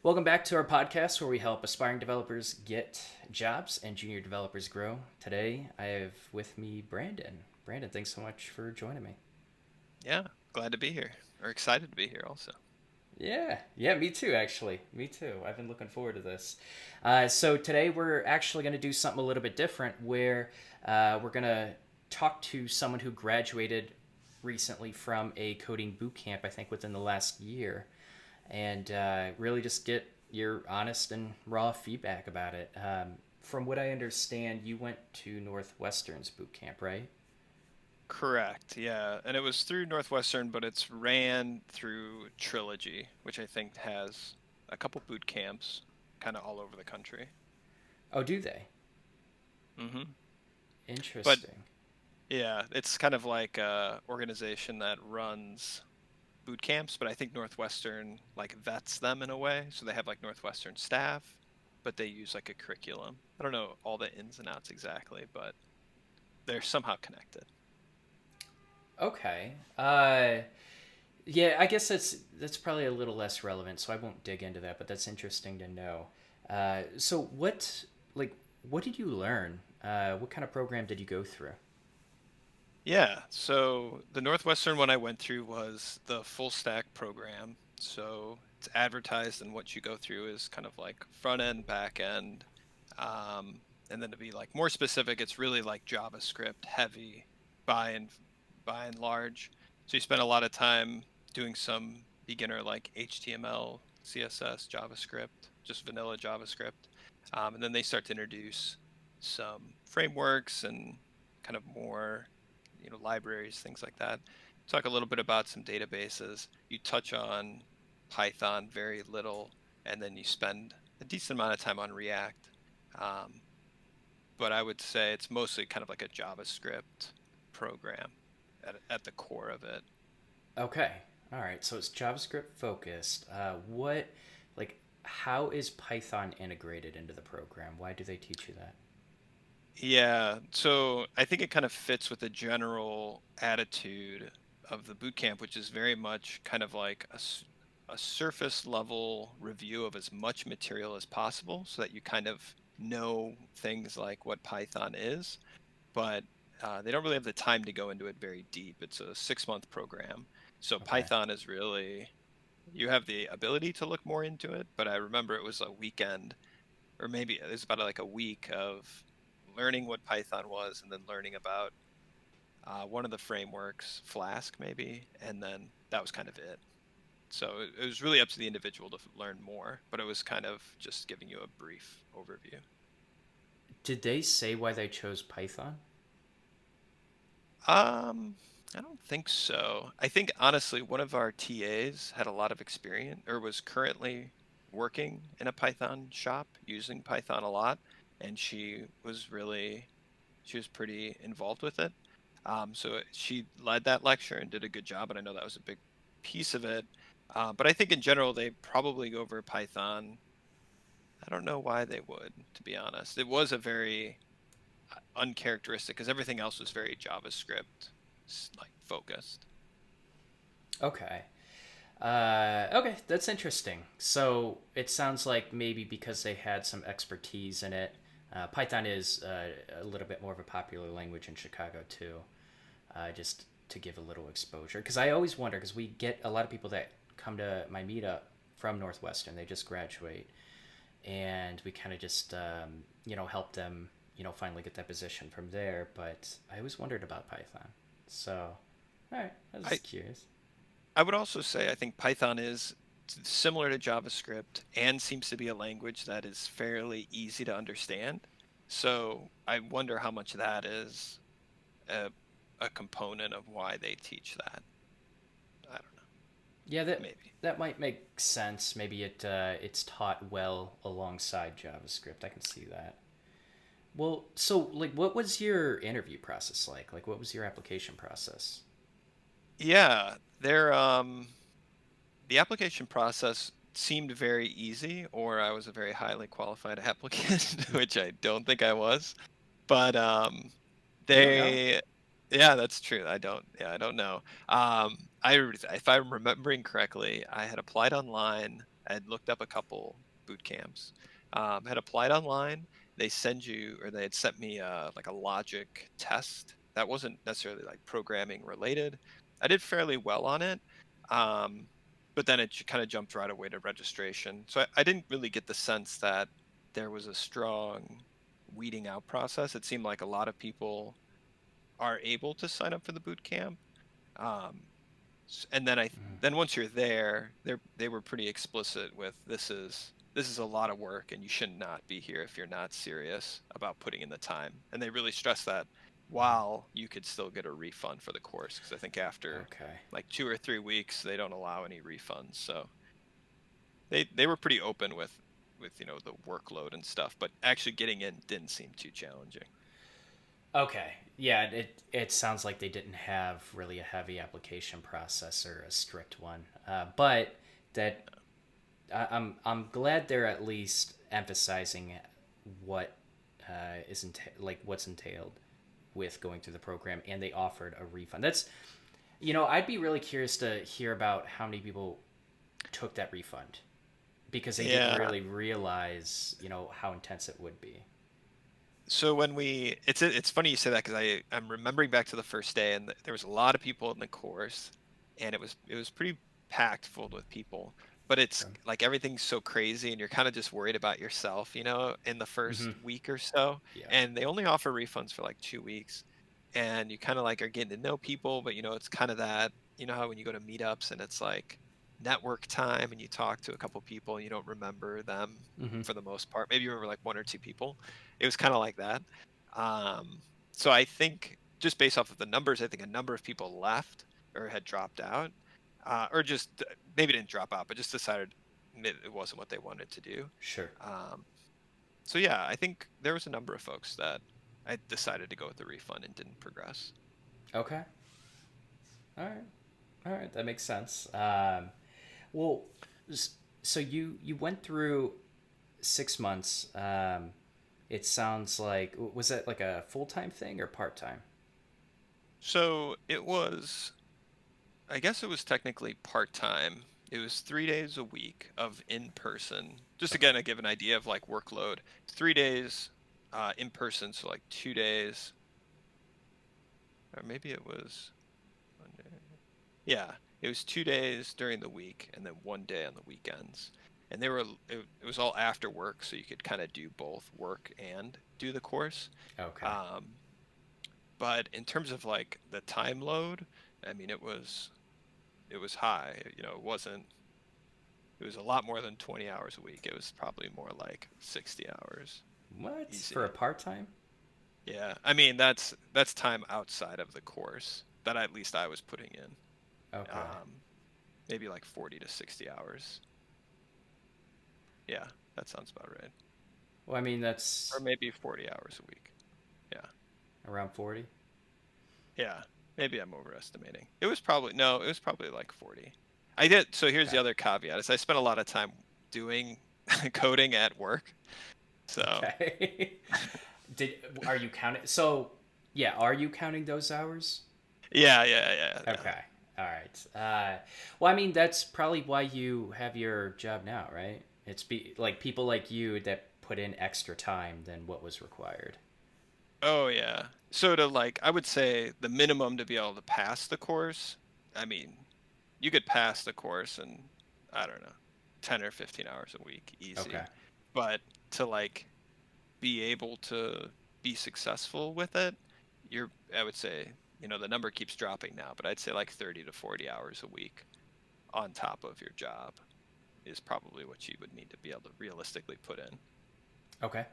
Welcome back to our podcast where we help aspiring developers get jobs and junior developers grow. Today, I have with me Brandon. Brandon, thanks so much for joining me. Yeah, glad to be here, or excited to be here also. Yeah, me too, actually. Me too. I've been looking forward to this. So, today we're actually going to do something a little bit different where we're going to talk to someone who graduated recently from a coding boot camp, I think within the last year, and really just get your honest and raw feedback about it. From what I understand, you went to Northwestern's boot camp, right? Correct, yeah. And it was through Northwestern, but it's ran through Trilogy, which I think has a couple boot camps kind of all over the country. Oh, do they? hmm But Interesting. yeah, it's kind of like a organization that runs boot camps, but I think Northwestern like vets them in a way. So they have like Northwestern staff, but they use like a curriculum. I don't know all the ins and outs exactly, but they're somehow connected. Okay. Yeah, I guess that's probably a little less relevant, so I won't dig into that. But that's interesting to know. So like what did you learn? What kind of program did you go through? Yeah, so the Northwestern one I went through was the full stack program. So it's advertised, and what you go through is kind of like front end, back end. Um, and then to be like more specific, it's really like JavaScript heavy by and by and large. So you spend a lot of time doing some beginner like HTML, CSS, JavaScript, just vanilla JavaScript. And then they start to introduce some frameworks and kind of more libraries, things like that. Talk a little bit about some databases. You touch on Python very little, and then you spend a decent amount of time on React. Um, but I would say it's mostly kind of like a JavaScript program at the core of it. Okay. All right. So it's JavaScript focused. How is Python integrated into the program? Why do they teach you that? Yeah, so I think it kind of fits with the general attitude of the boot camp, which is very much kind of like a surface level review of as much material as possible so that you kind of know things like what Python is, but they don't really have the time to go into it very deep. It's a 6-month program. So Okay. Python is really, you have the ability to look more into it, but I remember it was a weekend, or maybe it was about like a week of learning what Python was and then learning about one of the frameworks, Flask maybe, and then that was kind of it. So it was really up to the individual to learn more, but it was kind of just giving you a brief overview. Did they say why they chose Python? Um, I don't think so. I think honestly, one of our TAs had a lot of experience or was currently working in a Python shop using Python a lot, and she was pretty involved with it. So she led that lecture and did a good job, and I know that was a big piece of it. But I think in general, they probably go over Python. I don't know why they would, to be honest. It was a very uncharacteristic because everything else was very JavaScript like focused. Okay. Okay, that's interesting. So it sounds like maybe because they had some expertise in it. Python is a little bit more of a popular language in Chicago too. Just to give a little exposure, because I always wonder because we get a lot of people that come to my meetup from Northwestern. They just graduate, and we kind of just help them finally get that position from there. But I always wondered about Python. So, all right, I was I just curious. I would also say I think Python is similar to JavaScript and seems to be a language that is fairly easy to understand. So I wonder how much that is a, a component of why they teach that. I don't know. Yeah, that Maybe. that might make sense. Maybe it's taught well alongside JavaScript. I can see that. Well, so like, what was your interview process like? Like, what was your application process? Yeah, the application process seemed very easy, or I was a very highly qualified applicant, which I don't think I was. But You don't know? they, yeah, that's true. I don't know. If I'm remembering correctly, I had applied online. I had looked up a couple boot camps, had applied online. They send you, or they had sent me like a logic test that wasn't necessarily like programming related. I did fairly well on it, um, but then it kind of jumped right away to registration. So I didn't really get the sense that there was a strong weeding out process. It seemed like a lot of people are able to sign up for the boot camp. Um, and then Mhm. then once you're there, they were pretty explicit with this is a lot of work and you should not be here if you're not serious about putting in the time. And they really stress that while you could still get a refund for the course, because I think after Okay. like 2 or 3 weeks they don't allow any refunds. So they were pretty open with the workload and stuff, but actually getting in didn't seem too challenging. Okay. Yeah, it sounds like they didn't have really a heavy application process or a strict one. But that I'm glad they're at least emphasizing what like what's entailed with going through the program, and they offered a refund. That's I'd be really curious to hear about how many people took that refund because they didn't Yeah. really realize how intense it would be. So when it's funny you say that, because I'm remembering back to the first day, and there was a lot of people in the course, and it was pretty packed full with people. But it's Okay. like everything's so crazy, and you're kind of just worried about yourself, in the Mm-hmm. first week or so. Yeah. And they only offer refunds for like 2 weeks, and you kind of like are getting to know people, but it's kind of that, how when you go to meetups and it's like network time, and you talk to a couple people, and you don't remember them Mm-hmm. for the most part. Maybe you remember like one or two people. It was kind of like that. Um, so I think just based off of the numbers, I think a number of people left or had dropped out, or just maybe didn't drop out, but just decided it wasn't what they wanted to do. Sure. Um, so yeah, I think there was a number of folks that I decided to go with the refund and didn't progress. Okay. All right. All right. That makes sense. Well, so you went through 6 months. It sounds like was that like a full time thing or part time? So it was, I guess it was technically part time. It was 3 days a week of in person. Just Okay. again to give an idea of like workload. 3 days in person, so like 2 days, or maybe it was Monday. Yeah, it was 2 days during the week and then one day on the weekends. And it was all after work, so you could kind of do both work and do the course. Okay. Um, but in terms of like the time load, I mean, it was high. It was a lot more than 20 hours a week. It was probably more like 60 hours. What for a Easy. part time? Yeah. I mean, that's time outside of the course that at least I was putting in. Okay. Um, Maybe like 40 to 60 hours. Yeah, that sounds about right. Well, I mean Or that's maybe 40 hours a week. Yeah. around 40. Yeah. Maybe I'm overestimating. It was probably no, it was probably like 40. I did. So here's Okay. the other caveat: is I spent a lot of time doing coding at work. So Okay. Did are you counting? So yeah, are you counting those hours? yeah, yeah, yeah, yeah. Okay. All right. Well, I mean, that's probably why you have your job now, right? Like people like you that put in extra time than what was required. Oh yeah. So to like, I would say the minimum to be able to pass the course. I mean, you could pass the course in, I don't know, 10 or 15 hours a week, Okay. easy. But to like be able to be successful with it, I would say, the number keeps dropping now, but I'd say like 30 to 40 hours a week on top of your job is probably what you would need to be able to realistically put in. Okay.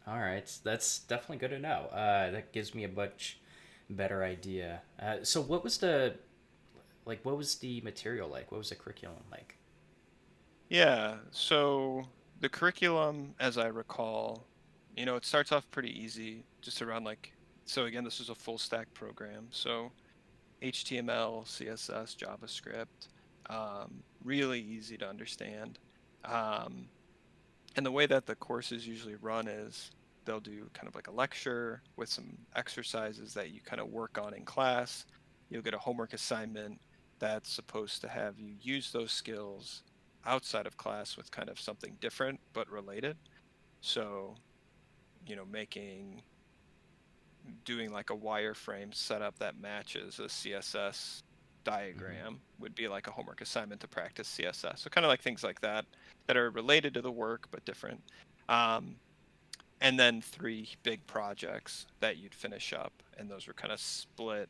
All right. That's definitely good to know. That gives me a much better idea. So what was the material like? What was the curriculum like? Yeah, so the curriculum, as I recall, it starts off pretty easy, just around like, so again, this is a full stack program. So HTML, CSS, JavaScript, really easy to understand. Um, and the way that the courses usually run is they'll do kind of like a lecture with some exercises that you kind of work on in class. You'll get a homework assignment that's supposed to have you use those skills outside of class with kind of something different but related. So, doing like a wireframe setup that matches a CSS diagram would be like a homework assignment to practice CSS. So kind of like things like that that are related to the work but different. And then 3 big projects that you'd finish up, and those were kind of split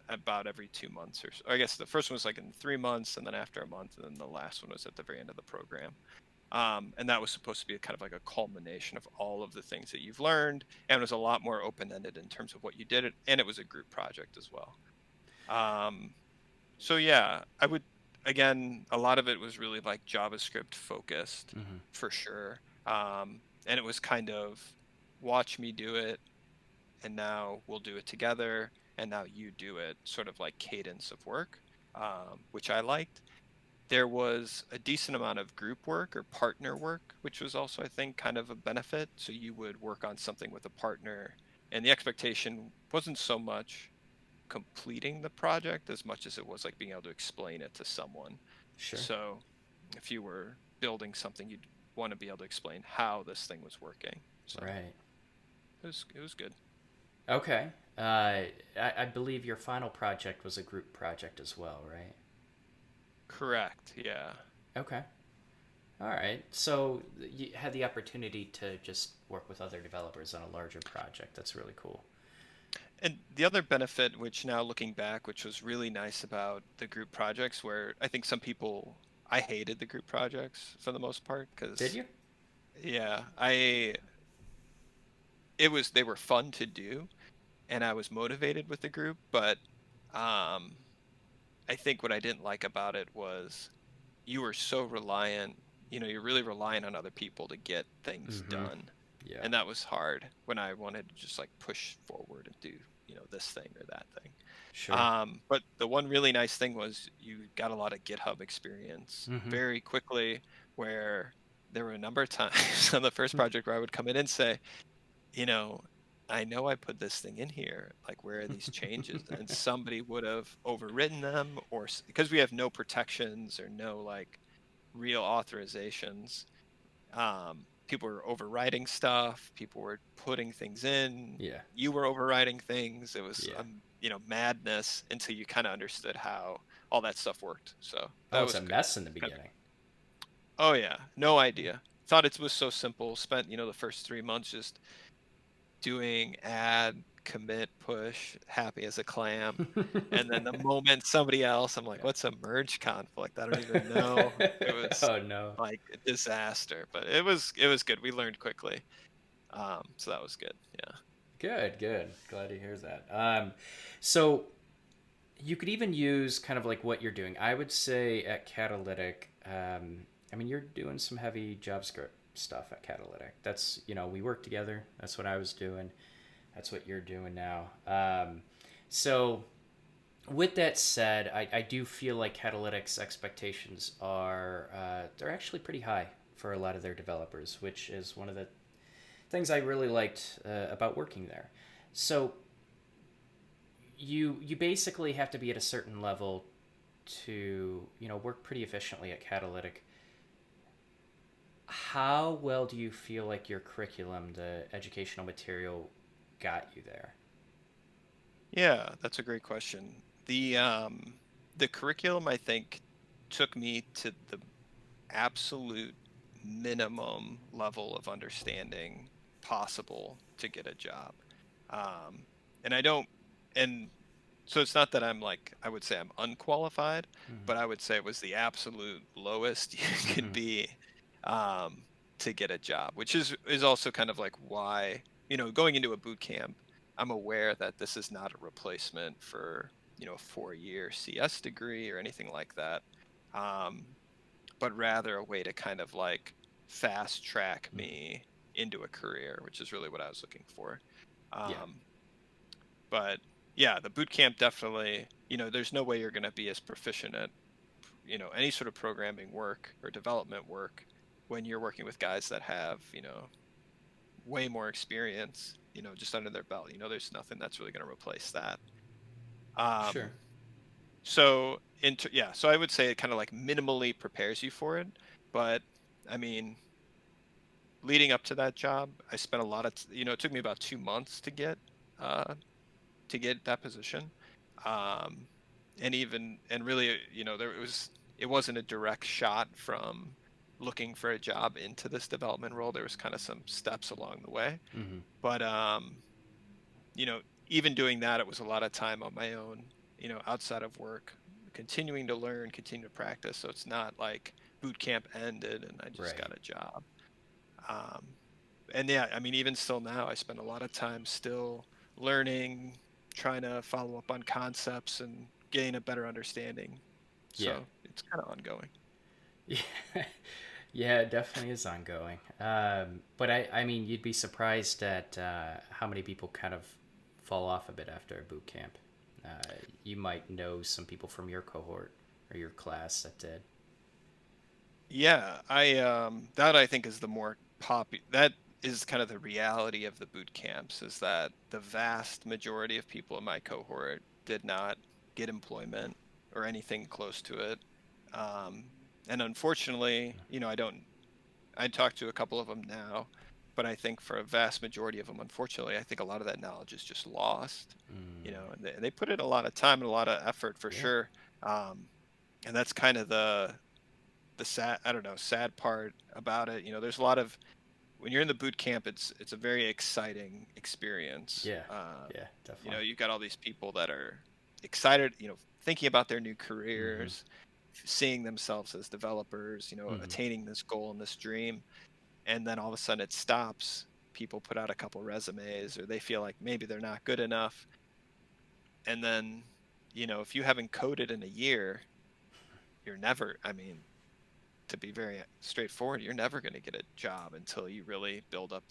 about every 2 months or so. I guess the first one was like in 3 months, and then after a month, and then the last one was at the very end of the program. And that was supposed to be kind of like a culmination of all of the things that you've learned, and it was a lot more open-ended in terms of what you did, and it was a group project as well. So yeah, I would, again, a lot of it was really like JavaScript focused for sure. And it was kind of watch me do it, and now we'll do it together, and now you do it, sort of like cadence of work, which I liked. There was a decent amount of group work or partner work, which was also, I think, kind of a benefit. So you would work on something with a partner, and the expectation wasn't so much completing the project as much as it was like being able to explain it to someone. Sure. So if you were building something, you'd want to be able to explain how this thing was working. So Right. it was good. Okay. I believe your final project was a group project as well, right? Correct. Yeah. Okay. All right. So you had the opportunity to just work with other developers on a larger project. That's really cool. And the other benefit, which now looking back, which was really nice about the group projects, where I think some people, I hated the group projects for the most part, Did because you? yeah, they were fun to do, and I was motivated with the group, but um, I think what I didn't like about it was you were so reliant, you're really reliant on other people to get things Mm-hmm. done. Yeah. And that was hard when I wanted to just like push forward and do, this thing or that thing. Sure. But the one really nice thing was you got a lot of GitHub experience Mm-hmm. very quickly, where there were a number of times on the first project where I would come in and say, you know, I know I put this thing in here. Like, where are these changes? And somebody would have overwritten them, or because we have no protections or no like real authorizations, people were overwriting stuff. People were putting things in. Yeah. You were overwriting things. It was, Yeah. madness until you kind of understood how all that stuff worked. So Oh, that it's was a good. mess in the Kind of- beginning. Oh yeah, no idea. Thought it was so simple. Spent the first 3 months just doing add, commit, push, happy as a clam. And then the moment somebody else, I'm like, what's a merge conflict? I don't even know. It was Oh no. like a disaster, but it was good. We learned quickly. So that was good. Yeah. Good, good. Glad to hear that. So you could even use kind of like what you're doing. I would say at Catalytic, I mean, you're doing some heavy JavaScript stuff at Catalytic. That's, we work together. That's what I was doing. That's what you're doing now. So with that said, I do feel like Catalytic's expectations are, they're actually pretty high for a lot of their developers, which is one of the things I really liked about working there. So you basically have to be at a certain level to work pretty efficiently at Catalytic. How well do you feel like your curriculum, the educational material, got you there? Yeah, that's a great question. The curriculum, I think, took me to the absolute minimum level of understanding possible to get a job. Um, and I don't, and so it's not that I would say I'm unqualified, but I would say it was the absolute lowest you could Mm-hmm. be um, to get a job, which is also kind of like why, going into a boot camp, I'm aware that this is not a replacement for, a 4-year CS degree or anything like that. Um, but rather a way to kind of like fast track me into a career, which is really what I was looking for. Yeah. Um, but yeah, the boot camp definitely, there's no way you're going to be as proficient at, any sort of programming work or development work when you're working with guys that have, way more experience, just under their belt. There's nothing that's really going to replace that. Sure. Um, So yeah, so I would say it kind of like minimally prepares you for it, but I mean, leading up to that job, I spent a lot of, it took me about 2 months uh, to get that position. Um, and even, and really, it wasn't a direct shot from looking for a job into this development role. There was kind of some steps along the way, Mm-hmm. but, you know, even doing that, it was a lot of time on my own, outside of work, continuing to learn, continue to practice. So it's not like boot camp ended and I just Right. got a job. Um, and yeah, I mean, even still now, I spend a lot of time still learning, trying to follow up on concepts and gain a better understanding. Yeah. So it's kind of ongoing. Yeah. Yeah, it definitely is ongoing. But I mean, you'd be surprised at how many people kind of fall off a bit after a boot camp. You might know some people from your cohort or your class that did. Yeah, that I think is the more that is kind of the reality of the boot camps, is that the vast majority of people in my cohort did not get employment or anything close to it. And unfortunately, I talked to a couple of them now, but I think for a vast majority of them, unfortunately, I think a lot of that knowledge is just lost, Mm, and they put in a lot of time and a lot of effort for yeah. sure. Um, and that's kind of the sad, I don't know, sad part about it. There's a lot of, when you're in the boot camp, it's a very exciting experience. Yeah. Yeah, definitely. You've got all these people that are excited, thinking about their new Mm-hmm. careers, seeing themselves as developers, Mm-hmm. attaining this goal and this dream, and then all of a sudden it stops. People put out a couple resumes, or they feel like maybe they're not good enough, and then, if you haven't coded in a year, you're never, I mean, to be very straightforward, you're never going to get a job until you really build up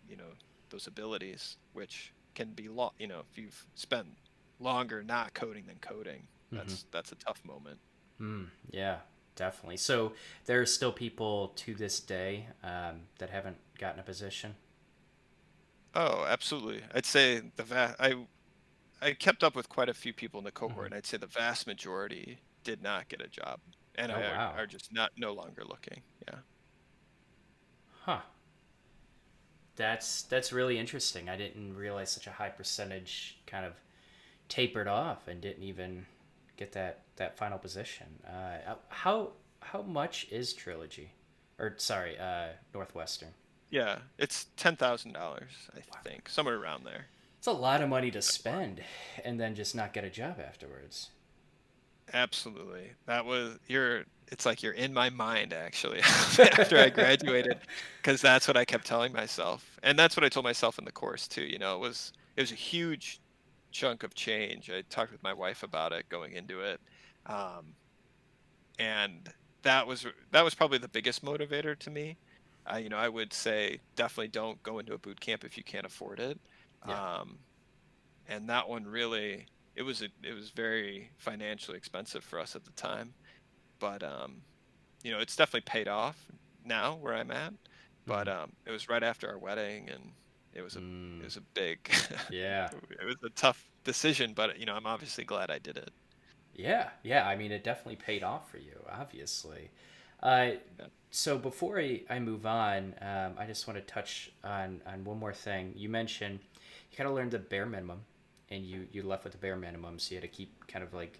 you know, those abilities, which can be if you've spent longer not coding than coding, Mm-hmm. that's a tough moment. Yeah, definitely. So there are still people to this day that haven't gotten a position. Oh, absolutely. I'd say I kept up with quite a few people in the Mm-hmm. cohort, and I'd say the vast majority did not get a job, and Oh wow. are just not no longer looking. Yeah. Huh. That's really interesting. I didn't realize such a high percentage kind of tapered off and didn't even get that final position. How much is Trilogy, or sorry, Northwestern? Yeah, it's $10,000, I think, somewhere around there. It's a lot of money to spend, and then just not get a job afterwards. Absolutely. It's like you're in my mind actually after I graduated, because that's what I kept telling myself. And that's what I told myself in the course too. It was a huge chunk of change. I talked with my wife about it going into it. Um, and that was probably the biggest motivator to me. I would say definitely don't go into a boot camp if you can't afford it. Yeah. Um, and that one really, it was very financially expensive for us at the time, but it's definitely paid off now where I'm at. But Mm-hmm. it was right after our wedding, and it Mm, was a big yeah. it was a tough decision, but I'm obviously glad I did it. Yeah. Yeah. I mean, it definitely paid off for you, obviously. Uh, Yeah. so before I move on, I just want to touch on one more thing. You mentioned you kind of learned the bare minimum, and you left with the bare minimum, so you had to keep kind of like,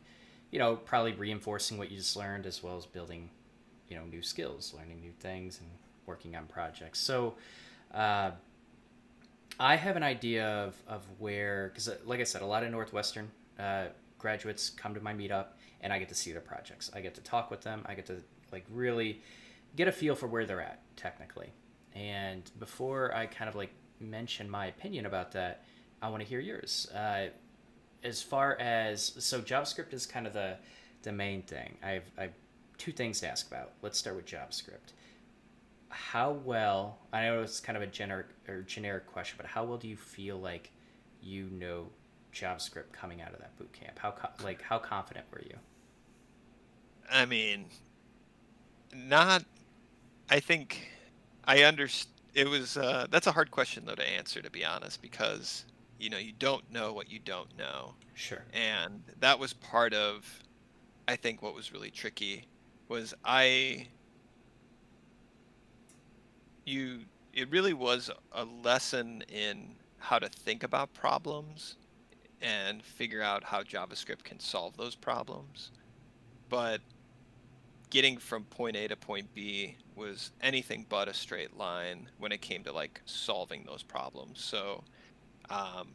probably reinforcing what you just learned as well as building, new skills, learning new things, and working on projects. So, uh, I have an idea of where, because like I said, a lot of Northwestern uh, graduates come to my meetup, and I get to see their projects. I get to talk with them. I get to like really get a feel for where they're at technically. And before I kind of like mention my opinion about that, I want to hear yours. As far as so JavaScript is kind of the main thing. I've two things to ask about. Let's start with JavaScript. How well, I know it's kind of a generic question, but how well do you feel like you know JavaScript coming out of that boot camp? How confident were you? I mean, not I think I understand. It was that's a hard question though to answer, to be honest, because you don't know what you don't know. Sure. And that was part of, I think, what was really tricky was you it really was a lesson in how to think about problems and figure out how JavaScript can solve those problems. But getting from point A to point B was anything but a straight line when it came to like solving those problems. So um,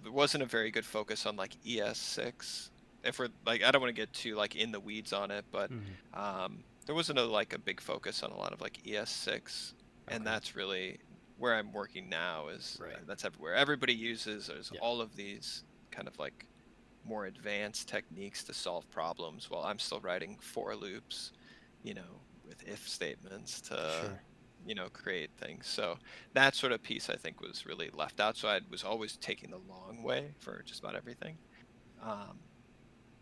there wasn't a very good focus on like ES6. If we're like, I don't want to get too like in the weeds on it, but Hmm. there wasn't a big focus on a lot of like ES6, and Okay. that's really where I'm working now. Is Right. that's everywhere. Everybody uses there's Yeah. all of these kind of like more advanced techniques to solve problems, while I'm still writing for loops, with if statements to Sure. create things. So that sort of piece I think was really left out. So I was always taking the long way for just about everything. Um,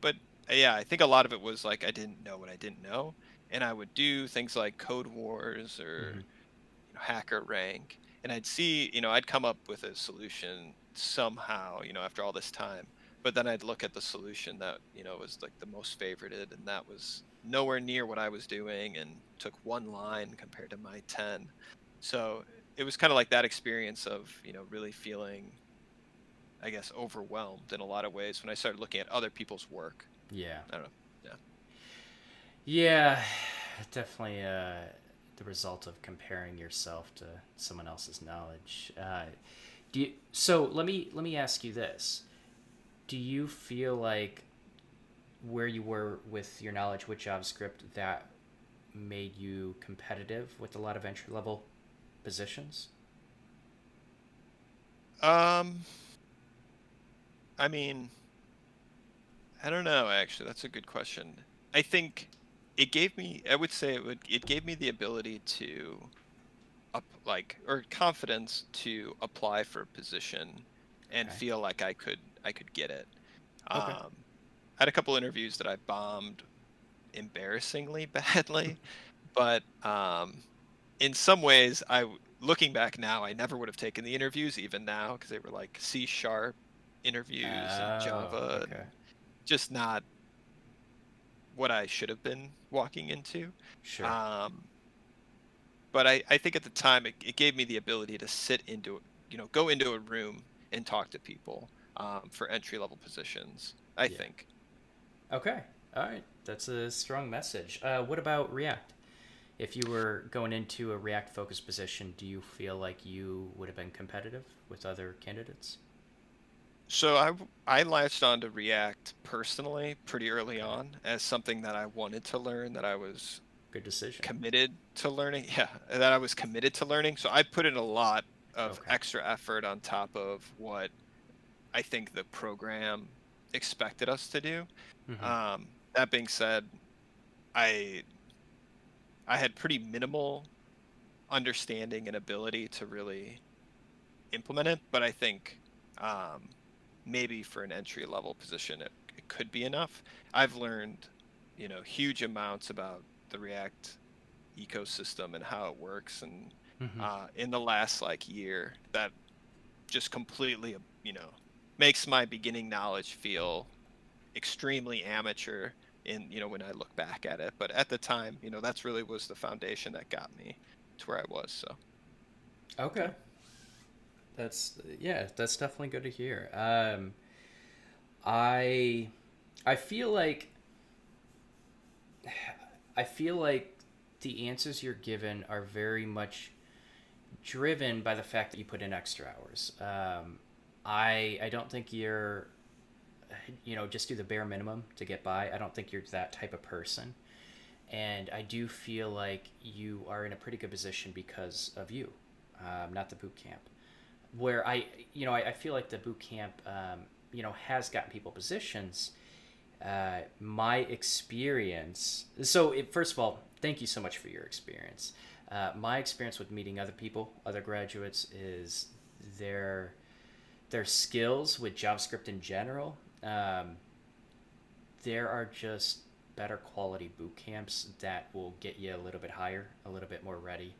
but yeah, I think a lot of it was like I didn't know what I didn't know, and I would do things like Code Wars or Hmm. Hacker Rank, and I'd see, I'd come up with a solution somehow, after all this time. But then I'd look at the solution that, was like the most favorited, and that was nowhere near what I was doing and took one line compared to my 10. So it was kind of like that experience of, really feeling, I guess, overwhelmed in a lot of ways when I started looking at other people's work. Yeah. I don't know. Yeah. Yeah. Definitely the result of comparing yourself to someone else's knowledge. So let me ask you this: do you feel like where you were with your knowledge with JavaScript that made you competitive with a lot of entry level positions? Um, I mean, I don't know, actually. That's a good question. I think I would say it gave me the ability to or confidence to apply for a position and Okay. feel like I could get it. Okay. I had a couple interviews that I bombed embarrassingly badly, but in some ways, looking back now, I never would have taken the interviews even now because they were like C# interviews and Oh, Java okay. and just not what I should have been walking into. Sure. Um, but I think at the time it gave me the ability to go into a room and talk to people for entry level positions, I Yeah. think. Okay. All right. That's a strong message. What about React? If you were going into a React focused position, do you feel like you would have been competitive with other candidates? So I latched on to React personally pretty early Okay. on as something that I wanted to learn, that I was Good decision. committed to learning. Yeah, that I was committed to learning. So I put in a lot of Okay. extra effort on top of what I think the program expected us to do. Mm-hmm. That being said, I I had pretty minimal understanding and ability to really implement it, but I think um, maybe for an entry level position, it could be enough. I've learned, huge amounts about the React ecosystem and how it works, and Mm-hmm. in the last like year, that just completely, makes my beginning knowledge feel extremely amateur when I look back at it. But at the time, that's really was the foundation that got me to where I was. So Okay. yeah. That's definitely good to hear. I I feel like I feel like the answers you're given are very much driven by the fact that you put in extra hours. I don't think you're just do the bare minimum to get by. I don't think you're that type of person, and I do feel like you are in a pretty good position because of you, not the boot camp. Where I feel like the boot camp, has gotten people positions. My experience. So, first of all, thank you so much for your experience. My experience with meeting other people, other graduates, is their their skills with JavaScript in general. There are just better quality boot camps that will get you a little bit higher, a little bit more ready.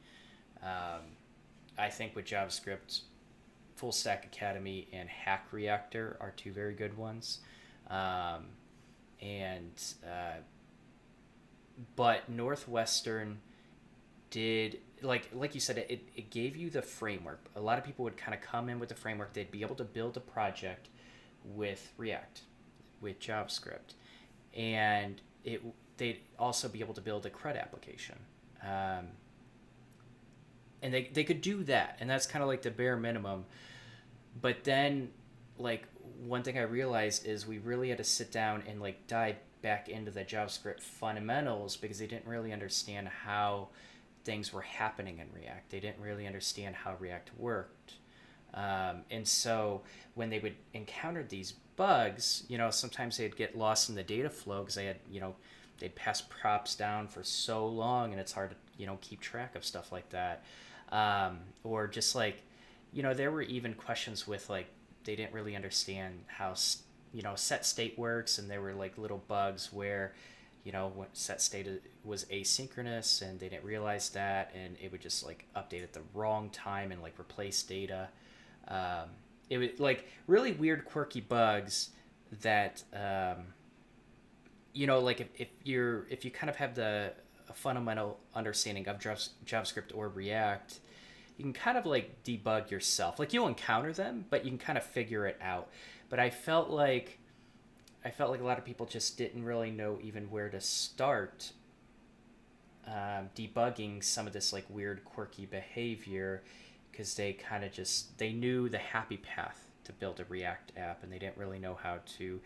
Um, I think with JavaScript, Full Stack Academy and Hack Reactor are two very good ones. Um, and But Northwestern did, like you said, it gave you the framework. A lot of people would kind of come in with the framework. They'd be able to build a project with React, with JavaScript, and they'd also be able to build a CRUD application. Um, and they could do that, and that's kind of like the bare minimum. But then, like, one thing I realized is we really had to sit down and like dive back into the JavaScript fundamentals because they didn't really understand how things were happening in React. They didn't really understand how React worked. And so when they would encounter these bugs, sometimes they'd get lost in the data flow because they'd pass props down for so long and it's hard to, keep track of stuff like that. Or just like, there were even questions with like, they didn't really understand how, set state works. And there were like little bugs where, when set state was asynchronous and they didn't realize that, and it would just like update at the wrong time and like replace data. It was like really weird, quirky bugs that, like if you kind of have a fundamental understanding of JavaScript or React, you can kind of like debug yourself. Like you'll encounter them, but you can kind of figure it out. But I felt like a lot of people just didn't really know even where to start debugging some of this like weird, quirky behavior, because they knew the happy path to build a React app, and they didn't really know how to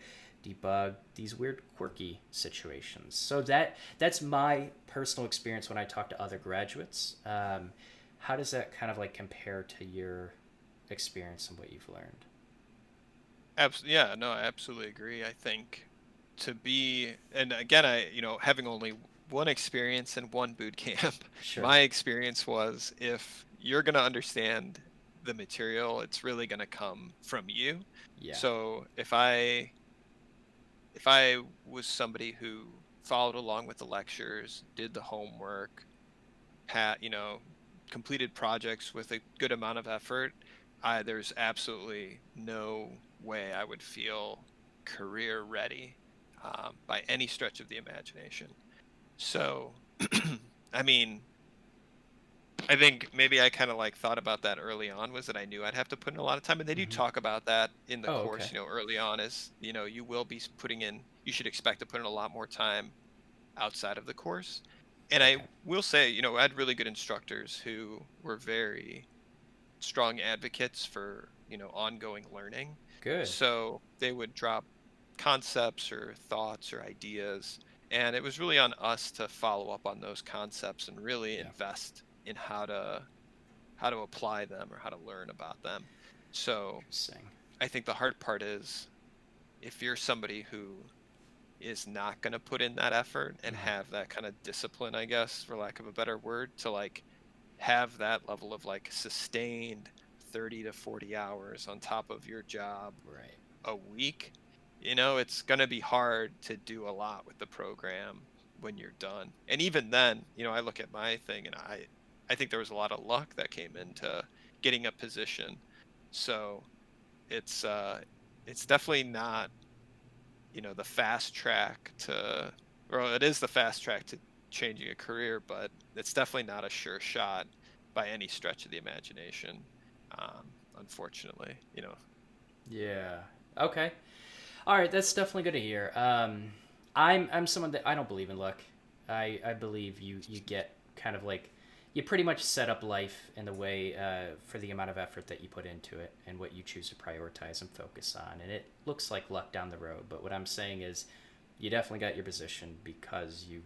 debug these weird, quirky situations. So that's my personal experience when I talk to other graduates. How does that kind of like compare to your experience and what you've learned? Yeah, no, I absolutely agree. I think and again, having only one experience in one boot camp, Sure. my experience was if you're going to understand the material, it's really going to come from you. Yeah. So if I was somebody who followed along with the lectures, did the homework, completed projects with a good amount of effort, there's absolutely no way I would feel career ready by any stretch of the imagination. So, I mean, I think maybe I kind of like thought about that early on, was that I knew I'd have to put in a lot of time. And they do talk about that in the Oh, course, okay. early on, is, you will be you should expect to put in a lot more time outside of the course. And I Okay. will say, I had really good instructors who were very strong advocates for, ongoing learning. Good. So they would drop concepts or thoughts or ideas, and it was really on us to follow up on those concepts and really Yeah. invest in how to apply them or how to learn about them. So Interesting. I think the hard part is, if you're somebody who is not going to put in that effort and have that kind of discipline, I guess, for lack of a better word, to like have that level of like sustained 30 to 40 hours on top of your job Right. a week, it's going to be hard to do a lot with the program when you're done. And even then, I look at my thing, and I think there was a lot of luck that came into getting a position. So it's definitely not, the fast track to, or it is the fast track to changing a career, but it's definitely not a sure shot by any stretch of the imagination. Unfortunately, Yeah. Okay. All right. That's definitely good to hear. I'm someone that I don't believe in luck. I believe you get kind of like, you pretty much set up life in the way for the amount of effort that you put into it and what you choose to prioritize and focus on. And it looks like luck down the road. But what I'm saying is, you definitely got your position because you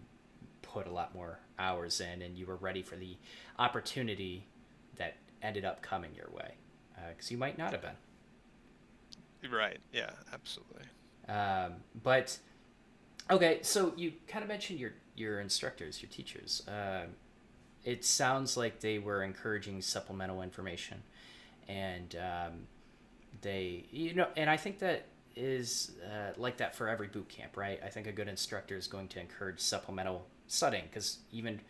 put a lot more hours in and you were ready for the opportunity that ended up coming your way. Because you might not have been. right. Yeah, absolutely. But okay, so you kind of mentioned your instructors, your teachers. It sounds like they were encouraging supplemental information, and and I think that is like that for every boot camp, right? I think a good instructor is going to encourage supplemental studying, because even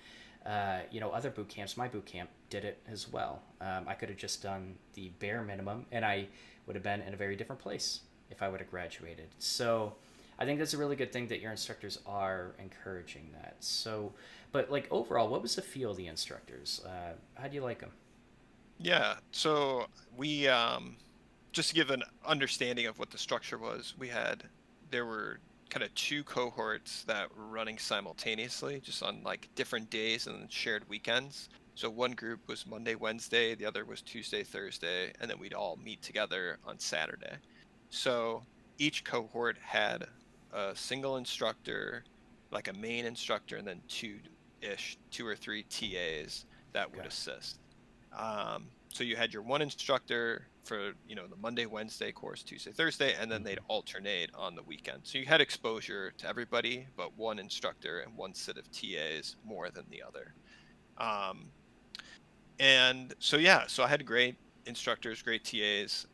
other boot camps, my boot camp did it as well. I could have just done the bare minimum, and I would have been in a very different place if I would have graduated. So I think that's a really good thing that your instructors are encouraging that. So, but like overall, what was the feel of the instructors? How do you like them? Yeah, so we just to give an understanding of what the structure was, there were kind of two cohorts that were running simultaneously, just on like different days and shared weekends. So one group was Monday, Wednesday, the other was Tuesday, Thursday, and then we'd all meet together on Saturday. So each cohort had a single instructor, like a main instructor, and then two or three TAs that would Okay. assist. So you had your one instructor for, the Monday, Wednesday course, Tuesday, Thursday, and then they'd Mm-hmm. alternate on the weekend. So you had exposure to everybody, but one instructor and one set of TAs more than the other. Um, and so, yeah, so I had great instructors, great TAs.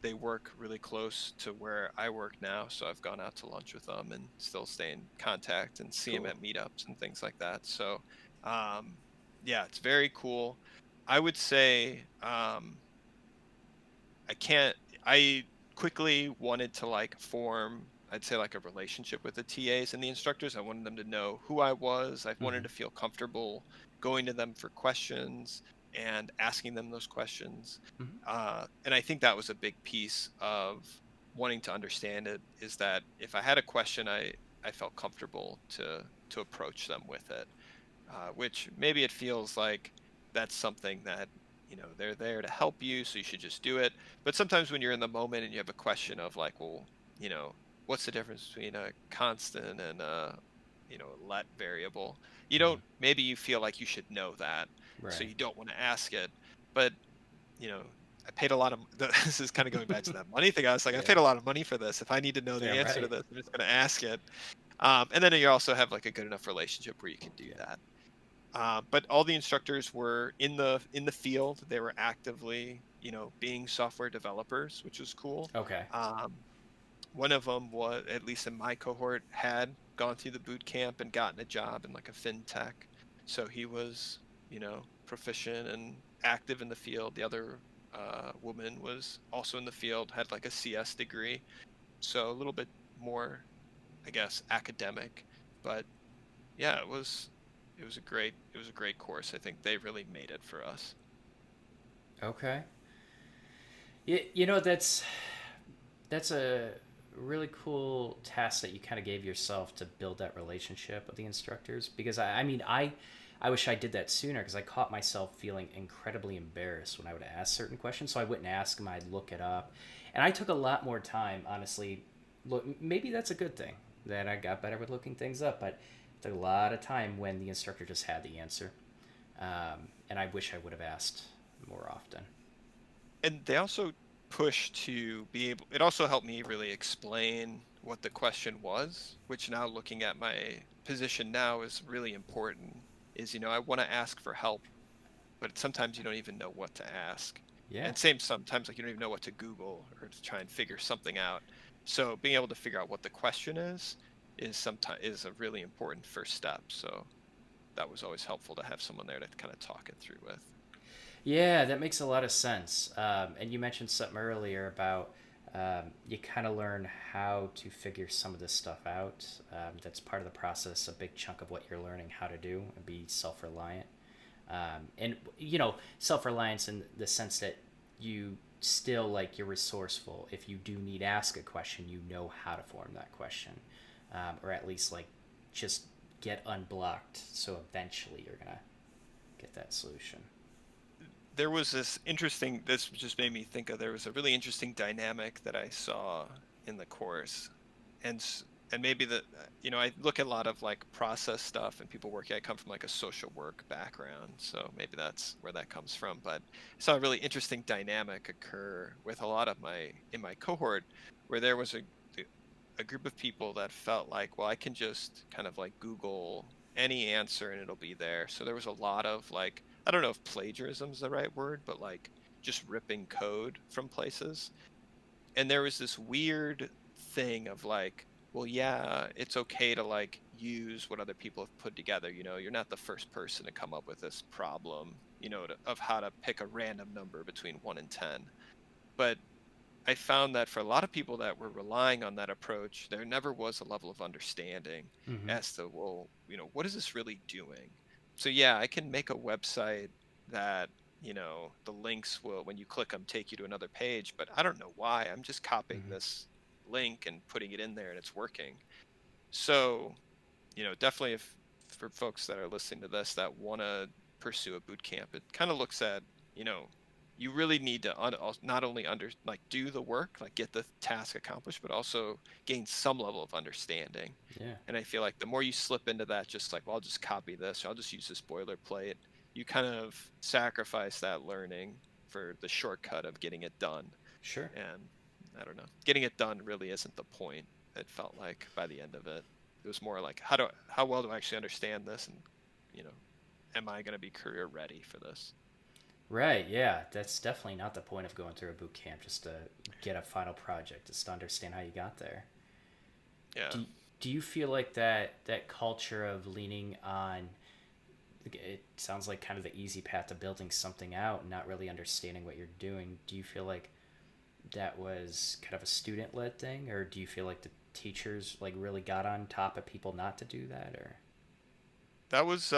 They work really close to where I work now. So I've gone out to lunch with them and still stay in contact and see them Cool. at meetups and things like that. So, um, yeah, it's very cool. I would say, I can't, I quickly wanted to like form, I'd say like a relationship with the TAs and the instructors. I wanted them to know who I was. I wanted Mm-hmm. to feel comfortable going to them for questions and asking them those questions. Mm-hmm. And I think that was a big piece of wanting to understand it, is that if I had a question, I felt comfortable to approach them with it, which maybe it feels like that's something that, they're there to help you, so you should just do it. But sometimes when you're in the moment and you have a question of like, well, you know what's the difference between a constant and a let variable, you Mm-hmm. don't maybe you feel like you should know that, so Right. you don't want to ask it. But you know I paid a lot of this is kind of going back to that money thing. I was like, I Yeah. paid a lot of money for this. If I need to know the Damn answer to right. this, I'm just going to ask it. And then you also have like a good enough relationship where you can do Yeah. that. But all the instructors were in the field. They were actively, being software developers, which was cool. Okay. Um, One of them was, at least in my cohort, had gone through the boot camp and gotten a job in like a fintech. So he was, proficient and active in the field. The other woman was also in the field, had like a CS degree. So a little bit more, I guess, academic. But yeah, it was a great course. I think they really made it for us. Okay. That's a really cool task that you kind of gave yourself to build that relationship with the instructors, because I wish I did that sooner, because I caught myself feeling incredibly embarrassed when I would ask certain questions, so I wouldn't ask them. I'd look it up, and I took a lot more time, honestly. Look, maybe that's a good thing that I got better with looking things up, but it took a lot of time when the instructor just had the answer, and I wish I would have asked more often. And they also push to be able, it also helped me really explain what the question was, which now looking at my position now is really important. Is, I want to ask for help, but sometimes you don't even know what to ask. Yeah. And same sometimes, like, you don't even know what to Google or to try and figure something out. So being able to figure out what the question is a really important first step. So that was always helpful to have someone there to kind of talk it through with. Yeah, that makes a lot of sense. And you mentioned something earlier about you kind of learn how to figure some of this stuff out. That's part of the process, a big chunk of what you're learning how to do and be self reliant. And, self reliance in the sense that you still, like, you're resourceful. If you do need to ask a question, you know how to form that question, or at least, like, just get unblocked. So eventually you're going to get that solution. There was this just made me think of, there was a really interesting dynamic that I saw in the course. And and maybe I look at a lot of like process stuff and people working. I come from like a social work background, so maybe that's where that comes from. But I saw a really interesting dynamic occur with a lot of my cohort, where there was a group of people that felt like, well, I can just kind of like Google any answer and it'll be there. So there was a lot of like, I don't know if plagiarism is the right word, but like just ripping code from places. And there was this weird thing of like, well, yeah, it's okay to like use what other people have put together. You're not the first person to come up with this problem, of how to pick a random number between 1 and 10. But I found that for a lot of people that were relying on that approach, there never was a level of understanding Mm-hmm. as to, well, what is this really doing? So yeah, I can make a website that, the links will, when you click them, take you to another page, but I don't know why. I'm just copying Mm-hmm. this link and putting it in there and it's working. So, definitely if for folks that are listening to this that want to pursue a boot camp, it kind of looks at, you really need to not only do the work, like get the task accomplished, but also gain some level of understanding. Yeah. And I feel like the more you slip into that, just like, well, I'll just copy this, or I'll just use this boilerplate, you kind of sacrifice that learning for the shortcut of getting it done. Sure. And I don't know, getting it done really isn't the point. It felt like by the end of it, it was more like, how well do I actually understand this, and am I going to be career ready for this? Right, yeah, that's definitely not the point of going through a boot camp, just to get a final project, just to understand how you got there. Yeah. Do you feel like that culture of leaning on, it sounds like kind of the easy path to building something out and not really understanding what you're doing, do you feel like that was kind of a student led thing, or do you feel like the teachers like really got on top of people not to do that, or? That was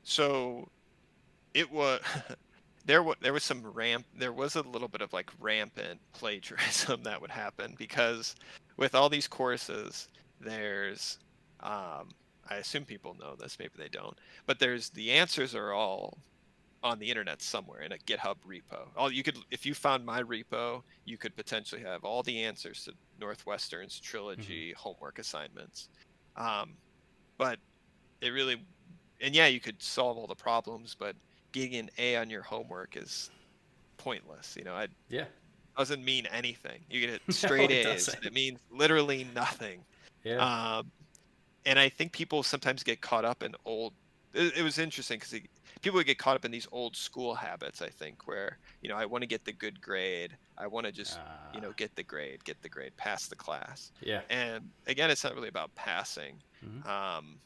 so it was there was a little bit of like rampant plagiarism that would happen, because with all these courses, there's I assume people know this, maybe they don't, but there's the answers are all on the internet somewhere in a GitHub repo. If you found my repo, you could potentially have all the answers to Northwestern's Mm-hmm. trilogy homework assignments. Um, but it really, and yeah, you could solve all the problems, but getting an A on your homework is pointless. It Yeah. doesn't mean anything. You get No, straight it A's, doesn't. and it means literally nothing. Yeah. Um, and I think people sometimes get caught up in it was interesting because people would get caught up in these old school habits, I think, where, I want to get the good grade. I want to just, uh, get the grade, pass the class. yeah. And again, it's not really about passing. Mm-hmm. Um,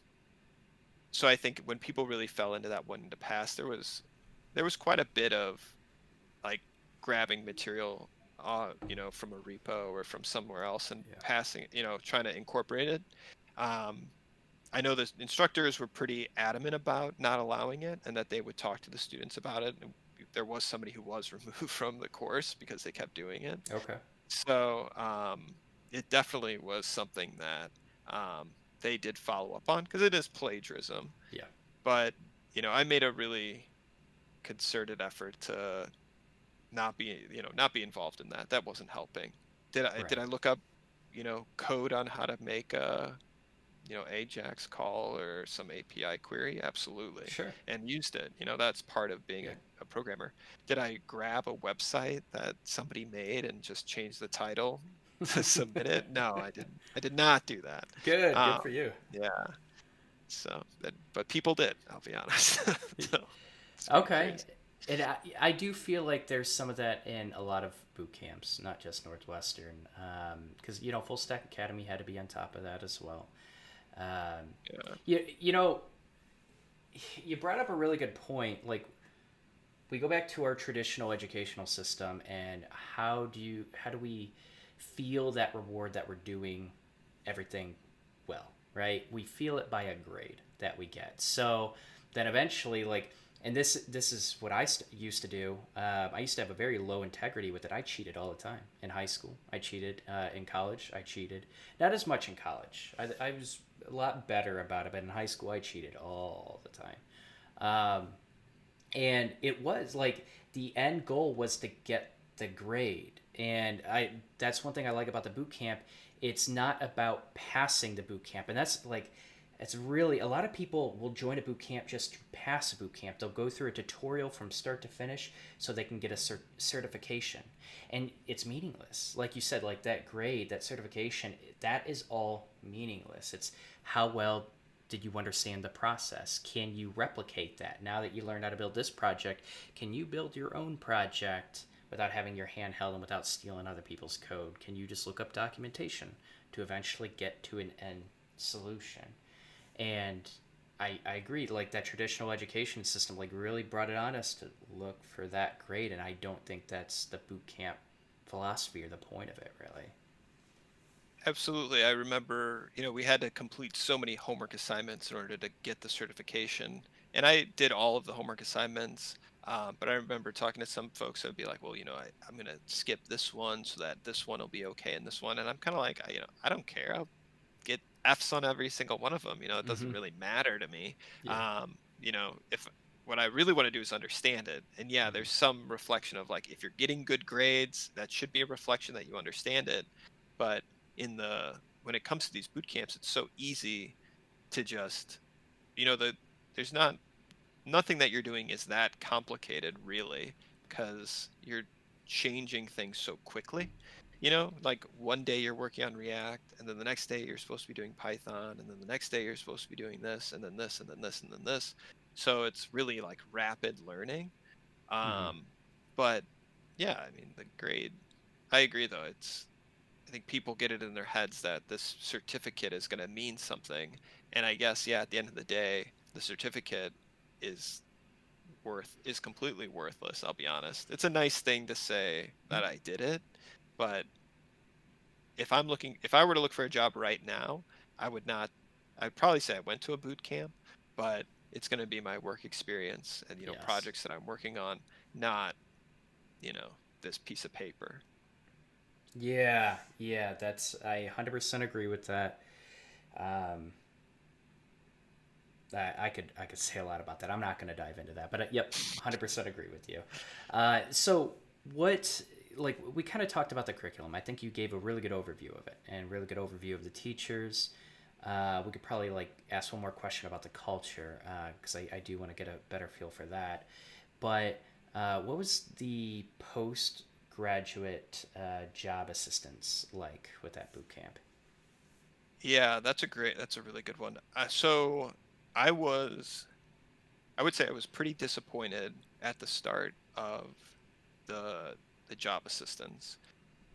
so I think when people really fell into that wanting to pass, there was quite a bit of like grabbing material, from a repo or from somewhere else and Yeah. passing, trying to incorporate it. Um, I know the instructors were pretty adamant about not allowing it, and that they would talk to the students about it. And there was somebody who was removed from the course because they kept doing it. Okay. So it definitely was something that they did follow up on, because it is plagiarism. Yeah. But I made a really concerted effort to not be involved in that. That wasn't helping. Did Right. I look up code on how to make a Ajax call or some API query? Absolutely. Sure. And used it. That's part of being Yeah. a programmer. Did I grab a website that somebody made and just change the title to submit it? No, I didn't. I did not do that. Good. Good Um, for you. yeah. But people did, I'll be honest. So it's pretty Okay. crazy. And I do feel like there's some of that in a lot of boot camps, not just Northwestern, because Full Stack Academy had to be on top of that as well. Um, Yeah. you know, you brought up a really good point. Like, we go back to our traditional educational system, and how do we feel that reward that we're doing everything well, right? We feel it by a grade that we get. So then eventually, like, and this is what I used to do. I used to have a very low integrity with it. I cheated all the time in high school. I cheated in college. I cheated, not as much in college. I was a lot better about it, but in high school I cheated all the time. Um, and it was like the end goal was to get the grade, and I that's one thing I like about the boot camp. It's not about passing the boot camp, and that's like it's really a lot of people will join a boot camp just to pass a boot camp. They'll go through a tutorial from start to finish so they can get a certification, and it's meaningless. Like you said, like that grade, that certification, that is all meaningless. It's how well did you understand the process? Can you replicate that? Now that you learned how to build this project, can you build your own project without having your hand held and without stealing other people's code? Can you just look up documentation to eventually get to an end solution? And I agree, like that traditional education system like really brought it on us to look for that grade, and I don't think that's the boot camp philosophy or the point of it really. Absolutely. I remember, we had to complete so many homework assignments in order to get the certification. And I did all of the homework assignments. But I remember talking to some folks that would be like, well, I'm going to skip this one so that this one will be okay in this one. And I'm kind of like, I don't care. I'll get F's on every single one of them. It doesn't Mm-hmm. really matter to me. Yeah. If what I really want to do is understand it. And yeah, Mm-hmm. there's some reflection of like, if you're getting good grades, that should be a reflection that you understand it. But when it comes to these boot camps, it's so easy to just, there's nothing that you're doing is that complicated really, because you're changing things so quickly. Like one day you're working on React, and then the next day you're supposed to be doing Python, and then the next day you're supposed to be doing this, and then this, and then this, and then this. So it's really like rapid learning. Mm-hmm. Um, but yeah, I mean, the grade, I agree though. I think people get it in their heads that this certificate is going to mean something. And I guess, yeah, at the end of the day, the certificate is is completely worthless. I'll be honest. It's a nice thing to say that I did it, but if I were to look for a job right now, I would not, I'd probably say I went to a boot camp, but it's going to be my work experience and, Yes. projects that I'm working on, not, you know, this piece of paper. Yeah, yeah, that's I 100% agree with that. Um, I could say a lot about that. I'm not going to dive into that, but yep, 100% agree with you. So what like we kind of talked about the curriculum. I think you gave a really good overview of it and really good overview of the teachers. We could probably like ask one more question about the culture because I do want to get a better feel for that. But what was the postgraduate job assistance like with that boot camp? Yeah, that's a really good one. So I was, I would say I was pretty disappointed at the start of the the job assistance.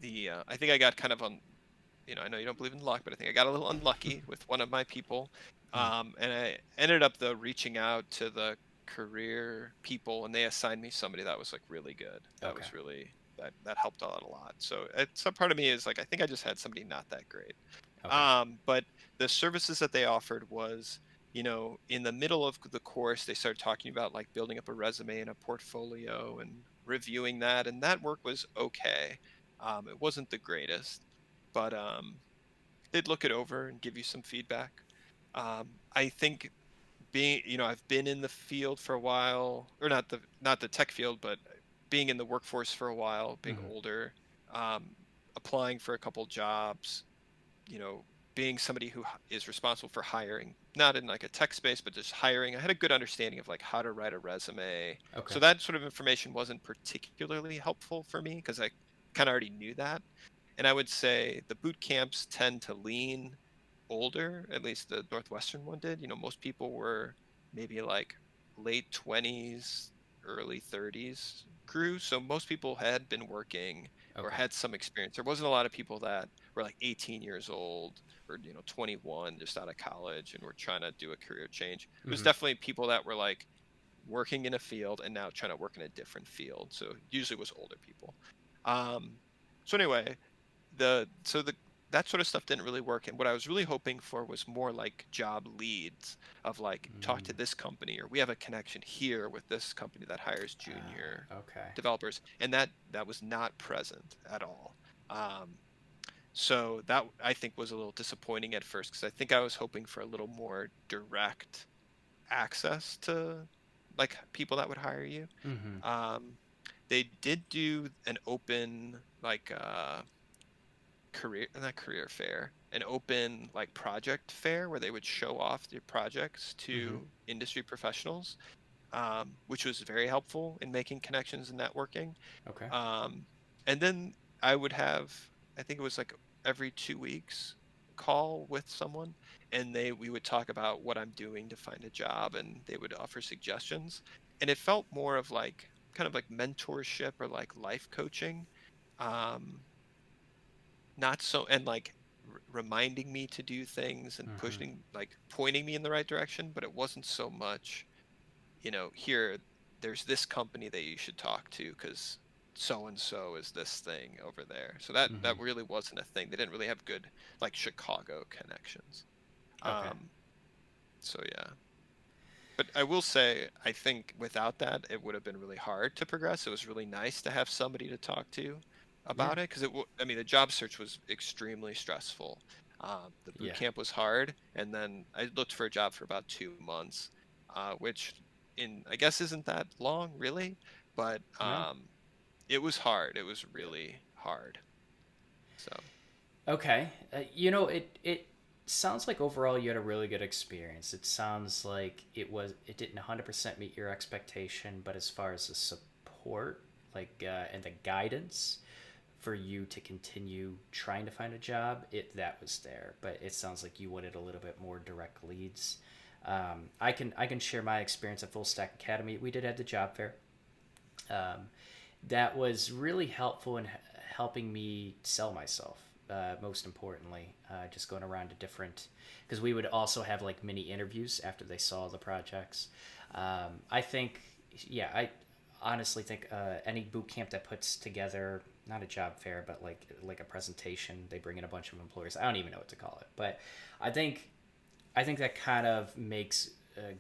I think I got kind of I know you don't believe in luck, but I think I got a little unlucky with one of my people. Hmm. And I ended up though reaching out to the career people, and they assigned me somebody that was like really good. That Okay. was really that helped out a lot. So some part of me is like, I think I just had somebody not that great. Okay. But the services that they offered was, in the middle of the course, they started talking about like building up a resume and a portfolio and reviewing that, and that work was okay. It wasn't the greatest, but they'd look it over and give you some feedback. I think I've been in the field for a while, or not the tech field, but being in the workforce for a while, being Hmm. older, um, applying for a couple jobs, you know, being somebody who is responsible for hiring, not in like a tech space, but just hiring, I had a good understanding of like how to write a resume. Okay. So that sort of information wasn't particularly helpful for me because I kind of already knew that. And I would say the boot camps tend to lean older, at least the Northwestern one did. Most people were maybe like late 20s, early 30s crew. So most people had been working or Okay. had some experience. There wasn't a lot of people that were like 18 years old or 21 just out of college and were trying to do a career change. It was Hmm. definitely people that were like working in a field and now trying to work in a different field. So usually it was older people. Um, so anyway, the so the that sort of stuff didn't really work. And what I was really hoping for was more like job leads of like, talk to Mm. this company, or we have a connection here with this company that hires junior Okay. developers, and that was not present at all. Um, so that I think was a little disappointing at first, because I think I was hoping for a little more direct access to like people that would hire you. Hmm. Um, they did do an open like career not career fair, an open like project fair where they would show off their projects Hmm. to industry professionals, which was very helpful in making connections and networking. Okay. um, and then I would have, I think it was like every 2 weeks, call with someone, and we would talk about what I'm doing to find a job, and they would offer suggestions. And it felt more of like kind of like mentorship or like life coaching. Um, Not so, and like reminding me to do things and Mm-hmm. pushing, like pointing me in the right direction, but it wasn't so much, here, there's this company that you should talk to because so and so is this thing over there. So that Mm-hmm. really wasn't a thing. They didn't really have good like Chicago connections. Okay. Um, so yeah. But I will say, I think without that, it would have been really hard to progress. It was really nice to have somebody to talk to Yeah. about it because I mean, the job search was extremely stressful. The boot Yeah. camp was hard, and then I looked for a job for about 2 months, which I guess isn't that long really, but No. it was hard. It was really hard. So Okay. It sounds like overall you had a really good experience. It sounds like it didn't 100% meet your expectation, but as far as the support, and the guidance for you to continue trying to find a job, that was there. But it sounds like you wanted a little bit more direct leads. I can share my experience at Full Stack Academy. We did have the job fair. Um, that was really helpful in helping me sell myself. Most importantly, just going around to different, because we would also have like mini interviews after they saw the projects. I think, yeah, I honestly think any boot camp that puts together not a job fair, but like a presentation, they bring in a bunch of employers. I don't even know what to call it, but I think I think that kind of makes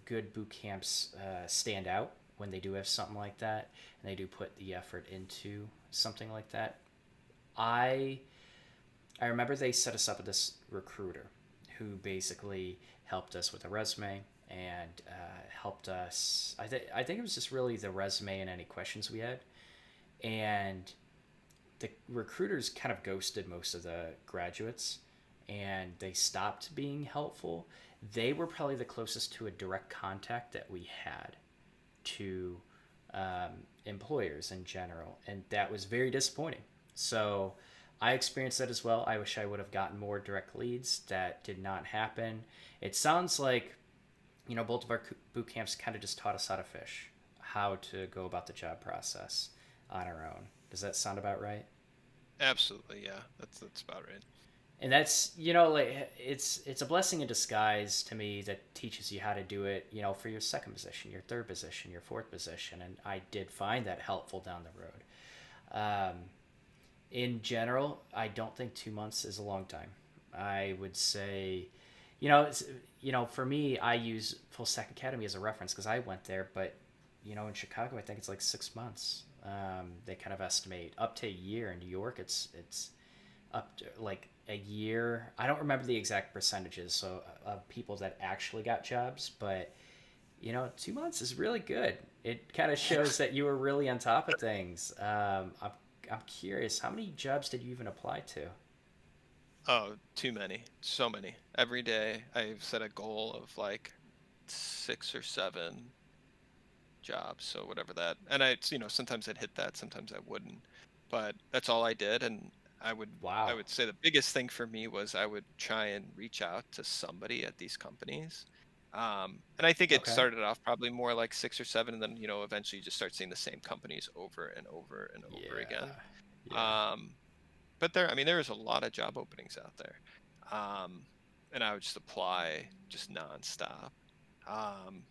good boot camps stand out when they do have something like that, and they do put the effort into something like that. I I remember they set us up with this recruiter who basically helped us with a resume and helped us. I think it was just really the resume and any questions we had, and the recruiters kind of ghosted most of the graduates, and they stopped being helpful. They were probably the closest to a direct contact that we had to employers in general, and that was very disappointing. So I experienced that as well. I wish I would have gotten more direct leads. That did not happen. It sounds like both of our boot camps kind of just taught us how to fish, how to go about the job process on our own. Does that sound about right? absolutely, yeah, that's about right. And that's like it's a blessing in disguise to me that teaches you how to do it, for your second position, your third position, your fourth position, and I did find that helpful down the road. In general, I don't think 2 months is a long time. I would say, for me, I use Full Stack Academy as a reference because I went there, but in Chicago, I think it's like 6 months. They kind of estimate up to a year. In New York, it's up to like a year. I don't remember the exact percentages so of people that actually got jobs, but 2 months is really good. It kind of shows that you were really on top of things. I'm curious, how many jobs did you even apply to? Oh, too many. So many. Every day I've set a goal of like 6 or 7 jobs. So whatever that. And sometimes I'd hit that, sometimes I wouldn't. But that's all I did. And I Wow. would say the biggest thing for me was I would try and reach out to somebody at these companies. And I think it Okay. started off probably more like 6 or 7, and then, eventually you just start seeing the same companies over and over and over Yeah. again. Yeah. Um, but there was a lot of job openings out there. Um, and I would just apply just nonstop. Um,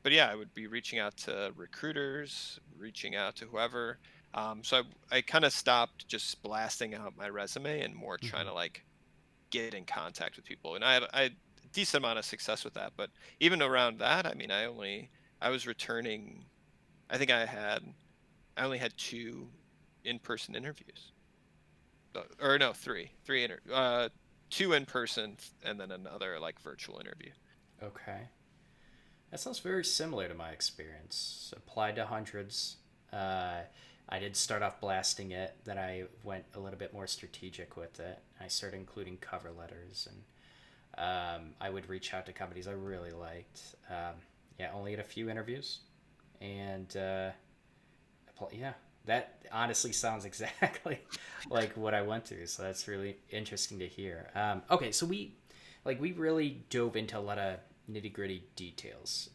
but yeah, I would be reaching out to recruiters, reaching out to whoever. So I kind of stopped just blasting out my resume and more trying Hmm. to like get in contact with people. And I had a decent amount of success with that. But even around that, I mean, I was returning, I think I only had 2 in-person interviews. Or no, two in person and then another like virtual interview. Okay. That sounds very similar to my experience. Applied to hundreds. Uh, I did start off blasting it, then I went a little bit more strategic with it. I started including cover letters, and I would reach out to companies I really liked. Yeah, only had a few interviews, and yeah, that honestly sounds exactly like what I went through. So that's really interesting to hear. Okay, so we really dove into a lot of nitty gritty details.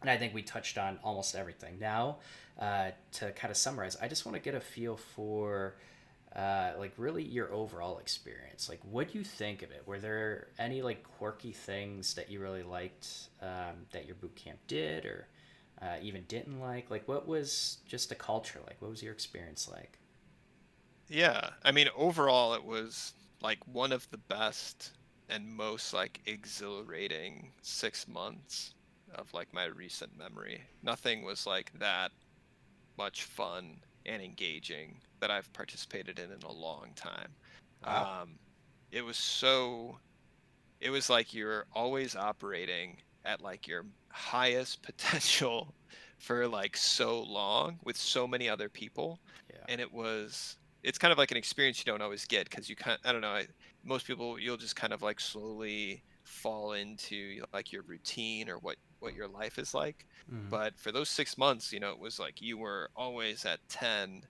And I think we touched on almost everything. Now, to kind of summarize, I just want to get a feel for like really your overall experience. Like, what do you think of it? Were there any like quirky things that you really liked that your boot camp did, or even didn't like? Like, what was just the culture like? What was your experience like? Yeah, I mean, overall, it was like one of the best and most like exhilarating 6 months of like my recent memory. Nothing was like that much fun and engaging that I've participated in a long time. Wow. Um, it was so, it was like you're always operating at like your highest potential for like so long with so many other people. Yeah. And it's kind of like an experience you don't always get because you can't, I don't know, most people, you'll just kind of like slowly fall into like your routine or what your life is like. Mm-hmm. But for those 6 months, it was like you were always at 10,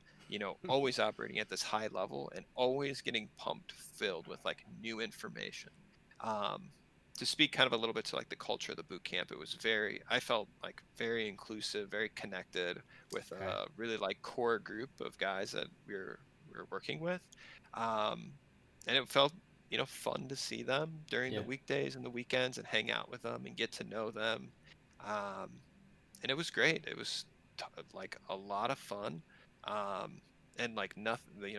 always operating at this high level and always getting pumped filled with like new information. um, to speak kind of a little bit to like the culture of the boot camp, it was I felt like very inclusive, very connected with Okay. a really like core group of guys that we were working with. Um, and it felt, fun to see them during the Yeah. weekdays and the weekends and hang out with them and get to know them. Um, and it was great. It was like a lot of fun. Um, and like nothing,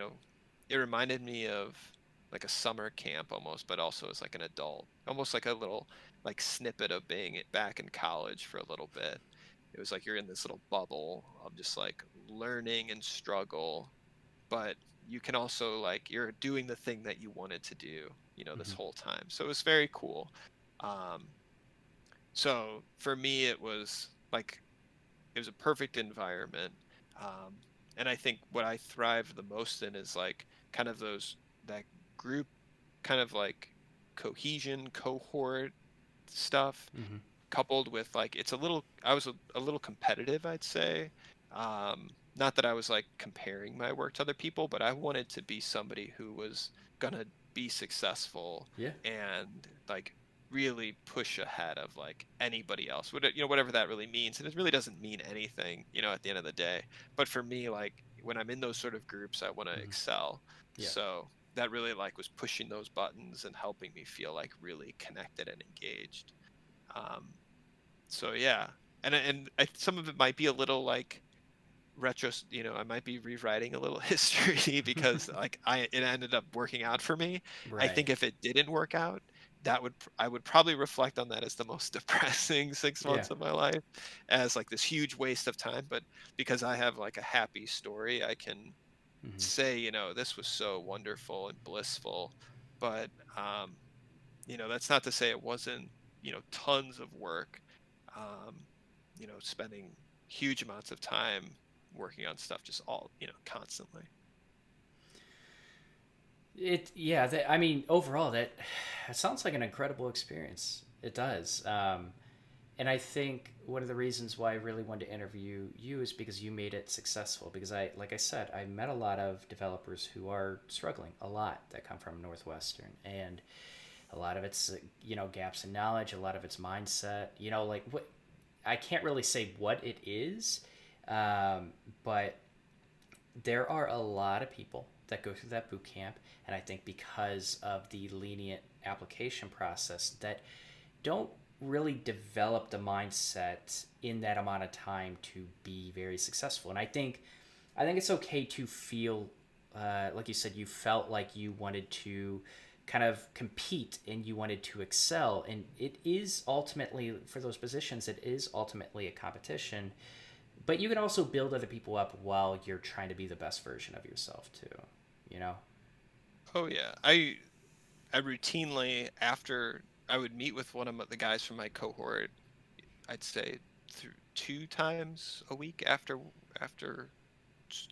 it reminded me of like a summer camp almost, but also as like an adult, almost like a little like snippet of being back in college for a little bit. It was like you're in this little bubble of just like learning and struggle, but you can also like you're doing the thing that you wanted to do, this Mm-hmm. whole time. So it was very cool. Um, so for me, it was a perfect environment. Um, and I think what I thrive the most in is like kind of that group kind of like cohesion, cohort stuff, Mm-hmm. coupled with like I was a little competitive, I'd say. Not that I was like comparing my work to other people, but I wanted to be somebody who was gonna be successful Yeah. and like really push ahead of like anybody else. Whatever that really means. And it really doesn't mean anything, at the end of the day. But for me, like when I'm in those sort of groups, I want to Mm-hmm. excel. Yeah. So that really like was pushing those buttons and helping me feel like really connected and engaged. Um, so yeah, and some of it might be a little like I might be rewriting a little history because like it ended up working out for me. I Right. think if it didn't work out, I would probably reflect on that as the most depressing six Yeah. months of my life, as like this huge waste of time. But because I have like a happy story, I can Mm-hmm. say, this was so wonderful and blissful. But that's not to say it wasn't, tons of work. Um, spending huge amounts of time working on stuff just all, constantly. Yeah, I mean, overall, that it sounds like an incredible experience. It does. And I think one of the reasons why I really wanted to interview you is because you made it successful. Because like I said, I met a lot of developers who are struggling a lot that come from Northwestern, and a lot of it's gaps in knowledge, a lot of it's mindset. Like what I can't really say what it is, but there are a lot of people that go through that boot camp, and I think because of the lenient application process, that don't really develop the mindset in that amount of time to be very successful. And I think it's okay to feel like you said, you felt like you wanted to kind of compete and you wanted to excel, and it is ultimately, for those positions, it is ultimately a competition, but you can also build other people up while you're trying to be the best version of yourself too, you know. Oh yeah. I routinely, after I would meet with one of the guys from my cohort, I'd say two times a week after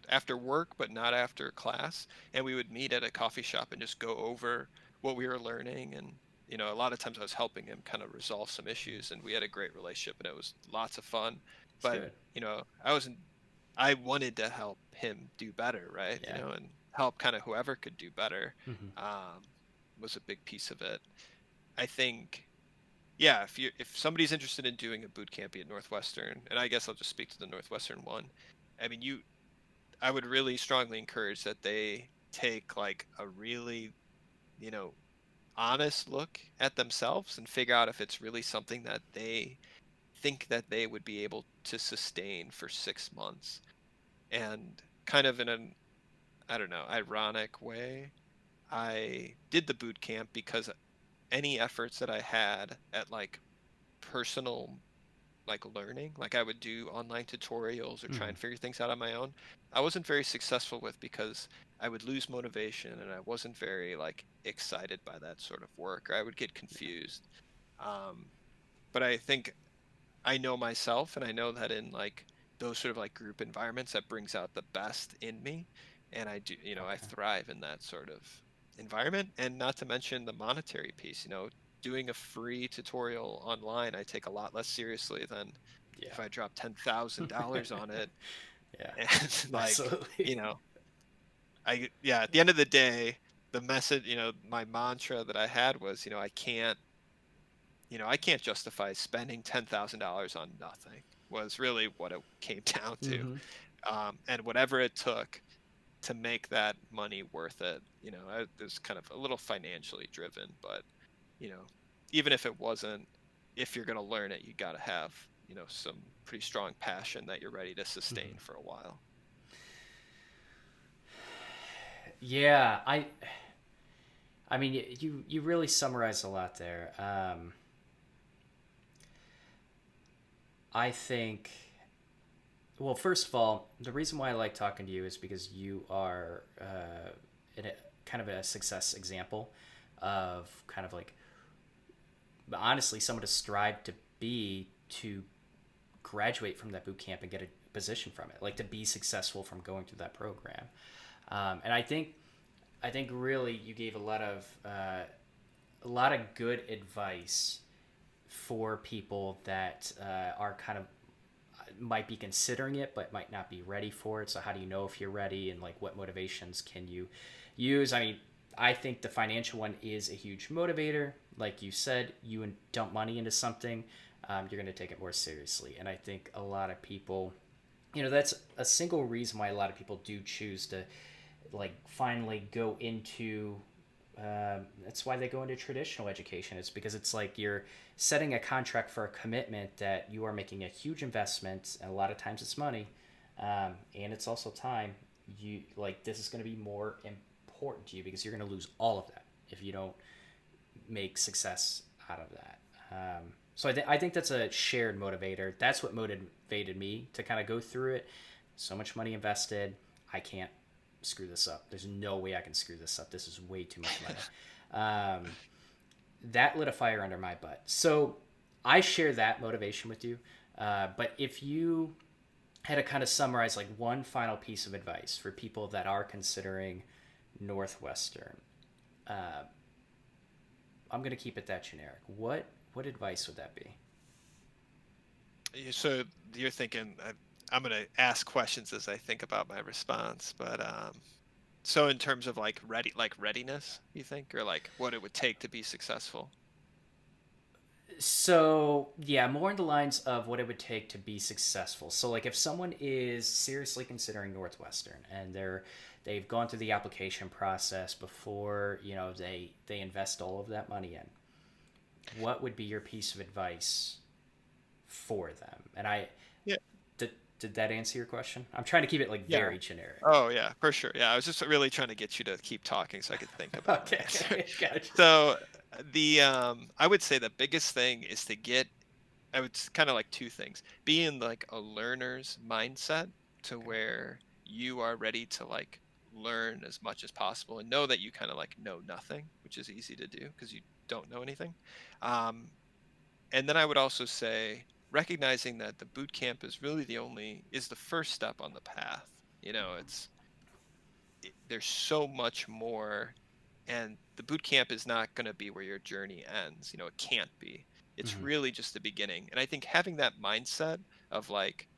after work, but not after class. And we would meet at a coffee shop and just go over what we were learning. And, a lot of times I was helping him kind of resolve some issues, and we had a great relationship and it was lots of fun. It's But, good. I wanted to help him do better, right? Yeah. And help kind of whoever could do better Mm-hmm. um, was a big piece of it. I think yeah, if somebody's interested in doing a boot camp at Northwestern, and I guess I'll just speak to the Northwestern one. I mean, I would really strongly encourage that they take like a really, you know, honest look at themselves and figure out if it's really something that they think that they would be able to sustain for 6 months. And kind of in an, I don't know, ironic way, I did the boot camp because any efforts that I had at like personal like learning, like I would do online tutorials or try Hmm. and figure things out on my own, I wasn't very successful with because I would lose motivation and I wasn't very like excited by that sort of work, or I would get confused. Um, but I think I know myself, and I know that in like those sort of like group environments, that brings out the best in me, and I do, I Okay. thrive in that sort of environment. And not to mention the monetary piece, doing a free tutorial online, I take a lot less seriously than Yeah. if I drop $10,000 on it. Yeah. And like, Absolutely. yeah, at the end of the day, the message, my mantra that I had was, I can't justify spending $10,000 on nothing, was really what it came down to. Hmm. And whatever it took to make that money worth it, I was kind of a little financially driven, but, you know, even if it wasn't, if you're going to learn it, you got to have, some pretty strong passion that you're ready to sustain Hmm. for a while. Yeah. I mean, you really summarized a lot there. I think. Well, first of all, the reason why I like talking to you is because you are kind of a success example of kind of like honestly someone to strive to be to graduate from that boot camp and get a position from it, like to be successful from going through that program. And I think really you gave a lot of good advice for people that are kind of might be considering it but might not be ready for it. So how do you know if you're ready, and like what motivations can you use? I mean, I think the financial one is a huge motivator. Like you said, you dump money into something, you're going to take it more seriously. And I think a lot of people, that's a single reason why a lot of people do choose to like finally go into that's why they go into traditional education. It's because it's like you're setting a contract for a commitment that you are making a huge investment, and a lot of times it's money, and it's also time. You like this is going to be more important to you because you're going to lose all of that if you don't make success out of that. So I think that's a shared motivator. That's what motivated me to kind of go through it. So much money invested. I can't screw this up. There's no way I can screw this up. This is way too much money. That lit a fire under my butt. So I share that motivation with you. But if you had to kind of summarize like one final piece of advice for people that are considering Northwestern, uh, I'm going to keep it that generic. What advice would that be? So you're thinking, I'm going to ask questions as I think about my response, but so in terms of like readiness, you think, or like what it would take to be successful? So yeah, more in the lines of what it would take to be successful. So like if someone is seriously considering Northwestern and they've gone through the application process before they invest all of that money in, what would be your piece of advice for them? And Yeah, did that answer your question? I'm trying to keep it like yeah. very generic. Oh yeah, for sure. Yeah, I was just really trying to get you to keep talking so I could think about my answer. Okay, gotcha. So I would say the biggest thing is to get, I would kind of like two things. Be in like a learner's mindset to Okay. where you are ready to like learn as much as possible and know that you kind of like know nothing, which is easy to do because you don't know anything. Um, and then I would also say recognizing that the boot camp is really is the first step on the path. There's so much more, and the boot camp is not going to be where your journey ends. It can't be. It's Mm-hmm. really just the beginning. And I think having that mindset of like,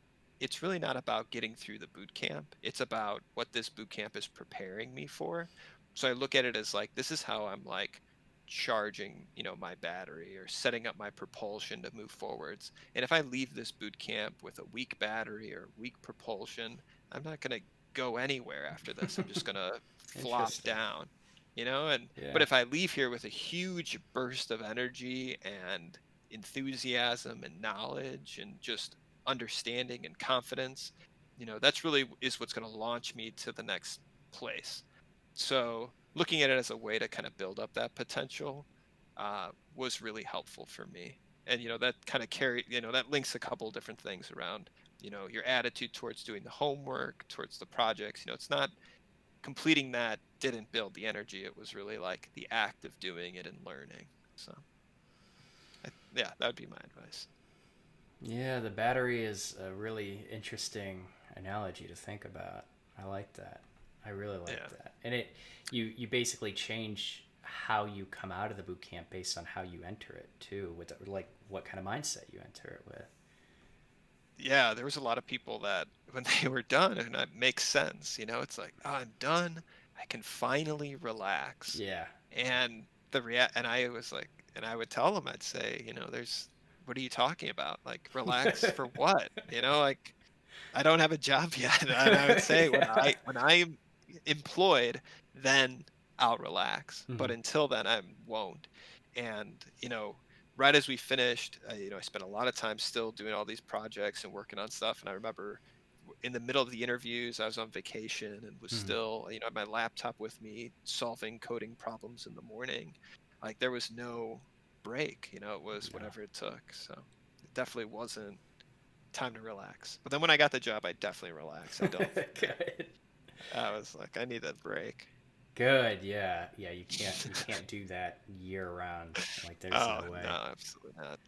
it's really not about getting through the boot camp. It's about what this boot camp is preparing me for. So I look at it as like, this is how I'm like charging, my battery or setting up my propulsion to move forwards. And if I leave this boot camp with a weak battery or weak propulsion, I'm not going to go anywhere after this. I'm just going to flop Interesting. down, and but Yeah. if I leave here with a huge burst of energy and enthusiasm and knowledge and just understanding and confidence, that's really is what's going to launch me to the next place. So looking at it as a way to kind of build up that potential was really helpful for me. And that kind of that links a couple different things around your attitude towards doing the homework, towards the projects. It's not completing that didn't build the energy. It was really like the act of doing it and learning. So yeah, that would be my advice. Yeah, the battery is a really interesting analogy to think about. I like that. I really like Yeah. that. And you basically change how you come out of the boot camp based on how you enter it too, with like what kind of mindset you enter it with. Yeah, there was a lot of people that when they were done, and it makes sense, it's like, oh, I'm done. I can finally relax. Yeah. And and I was like, and I would tell them, I'd say, what are you talking about? Like, relax for what? Like, I don't have a job yet. And I would say Yeah. when I'm employed, then I'll relax. Hmm. But until then, I won't. And right as we finished, I spent a lot of time still doing all these projects and working on stuff. And I remember in the middle of the interviews, I was on vacation and was Hmm. still, had my laptop with me, solving coding problems in the morning. Like there was no break. It was No. whatever it took. So it definitely wasn't time to relax. But then when I got the job, I definitely relaxed. Good. I was like, I need a break. Good. Yeah. Yeah. You can't do that year round. Like, there's Oh no no, way. absolutely not.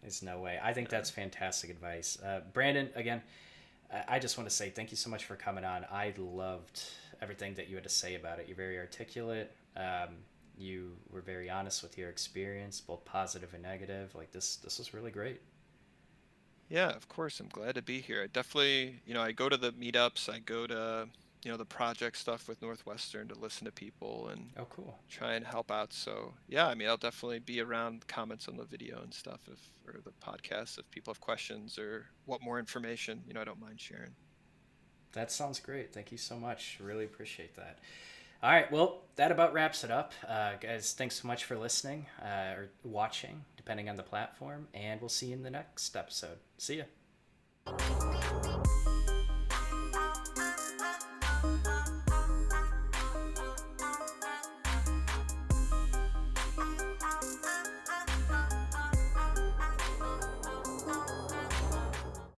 There's no way. I think Yeah. that's fantastic advice. Brandon, again, I just want to say thank you so much for coming on. I loved everything that you had to say about it. You're very articulate. You were very honest with your experience, both positive and negative. Like, this was really great. Yeah, of course. I'm glad to be here. I definitely, I go to the meetups, I go to, the project stuff with Northwestern to listen to people and Oh, cool. try and help out. So yeah, I mean, I'll definitely be around comments on the video and stuff or the podcast if people have questions or want more information, I don't mind sharing. That sounds great. Thank you so much. Really appreciate that. All right. Well, that about wraps it up. Guys, thanks so much for listening or watching, depending on the platform. And we'll see you in the next episode. See ya.